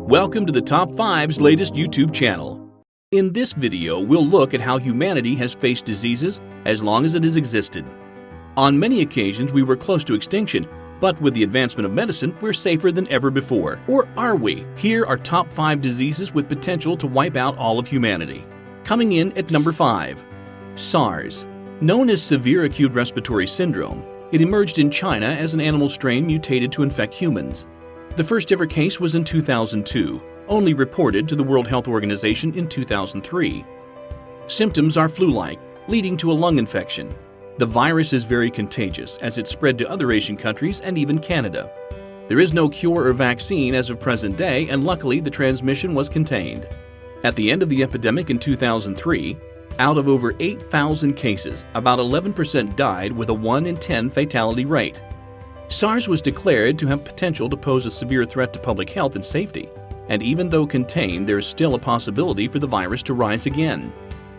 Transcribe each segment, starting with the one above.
Welcome to the Top 5's latest YouTube channel. In this video, we'll look at how humanity has faced diseases as long as it has existed. On many occasions, we were close to extinction, but with the advancement of medicine, we're safer than ever before. Or are we? Here are top 5 diseases with potential to wipe out all of humanity. Coming in at number 5, SARS. Known as severe acute respiratory syndrome, it emerged in China as an animal strain mutated to infect humans. The first ever case was in 2002, only reported to the World Health Organization in 2003. Symptoms are flu-like, leading to a lung infection. The virus is very contagious as it spread to other Asian countries and even Canada. There is no cure or vaccine as of present day, and luckily the transmission was contained. At the end of the epidemic in 2003, out of over 8,000 cases, about 11% died with a 1 in 10 fatality rate. SARS was declared to have potential to pose a severe threat to public health and safety, and even though contained, there is still a possibility for the virus to rise again.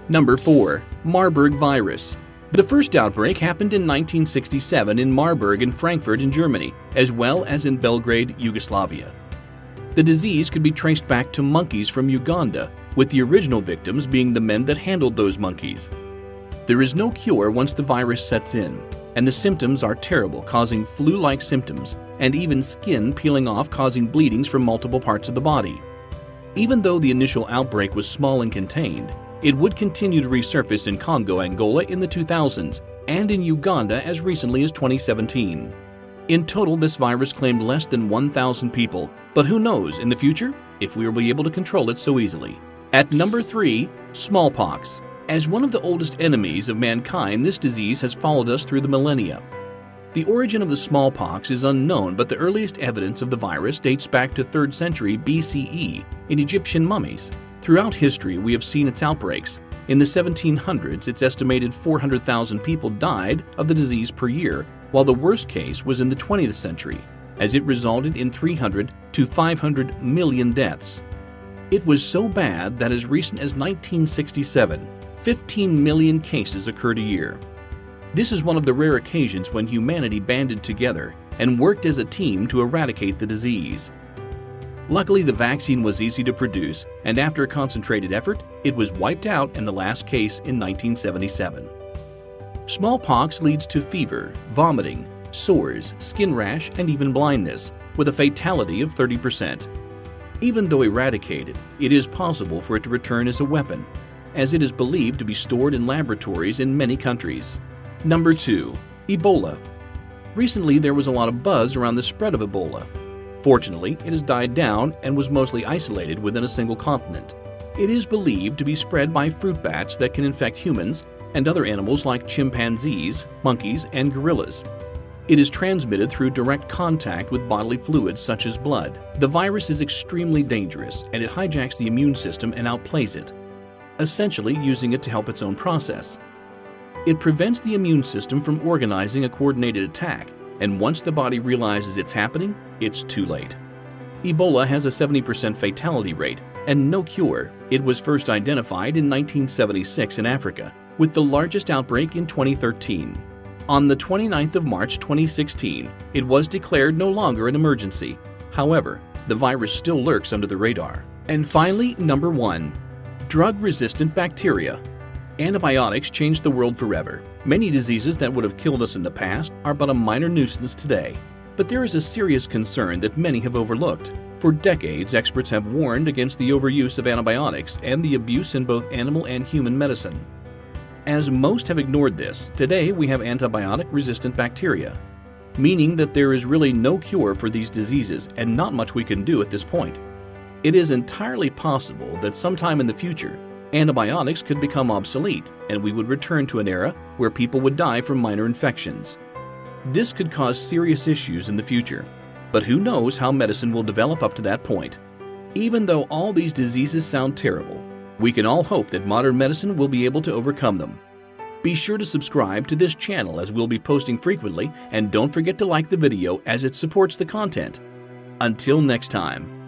Number 4. Marburg Virus. The first outbreak happened in 1967 in Marburg and Frankfurt in Germany, as well as in Belgrade, Yugoslavia. The disease could be traced back to monkeys from Uganda, with the original victims being the men that handled those monkeys. There is no cure once the virus sets in, and the symptoms are terrible, causing flu-like symptoms, and even skin peeling off, causing bleedings from multiple parts of the body. Even though the initial outbreak was small and contained, it would continue to resurface in Congo, Angola in the 2000s, and in Uganda as recently as 2017. In total, this virus claimed less than 1,000 people, but who knows in the future if we will be able to control it so easily. At number 3, Smallpox. As one of the oldest enemies of mankind, this disease has followed us through the millennia. The origin of the smallpox is unknown, but the earliest evidence of the virus dates back to 3rd century BCE in Egyptian mummies. Throughout history, we have seen its outbreaks. In the 1700s, it's estimated 400,000 people died of the disease per year, while the worst case was in the 20th century, as it resulted in 300 to 500 million deaths. It was so bad that as recent as 1967, 15 million cases occurred a year. This is one of the rare occasions when humanity banded together and worked as a team to eradicate the disease. Luckily, the vaccine was easy to produce, and after a concentrated effort, it was wiped out in the last case in 1977. Smallpox leads to fever, vomiting, sores, skin rash, and even blindness, with a fatality of 30%. Even though eradicated, it is possible for it to return as a weapon, as it is believed to be stored in laboratories in many countries. Number 2. Ebola. Recently, there was a lot of buzz around the spread of Ebola. Fortunately, it has died down and was mostly isolated within a single continent. It is believed to be spread by fruit bats that can infect humans and other animals like chimpanzees, monkeys, and gorillas. It is transmitted through direct contact with bodily fluids such as blood. The virus is extremely dangerous, and it hijacks the immune system and outplays it, essentially using it to help its own process. It prevents the immune system from organizing a coordinated attack, and once the body realizes it's happening, it's too late. Ebola has a 70% fatality rate and no cure. It was first identified in 1976 in Africa, with the largest outbreak in 2013. On the 29th of March 2016, it was declared no longer an emergency. However, the virus still lurks under the radar. And finally, number 1. Drug-resistant bacteria. Antibiotics changed the world forever. Many diseases that would have killed us in the past are but a minor nuisance today. But there is a serious concern that many have overlooked. For decades, experts have warned against the overuse of antibiotics and the abuse in both animal and human medicine. As most have ignored this, today we have antibiotic-resistant bacteria, meaning that there is really no cure for these diseases and not much we can do at this point. It is entirely possible that sometime in the future, antibiotics could become obsolete and we would return to an era where people would die from minor infections. This could cause serious issues in the future, but who knows how medicine will develop up to that point. Even though all these diseases sound terrible, we can all hope that modern medicine will be able to overcome them. Be sure to subscribe to this channel as we'll be posting frequently, and don't forget to like the video as it supports the content. Until next time.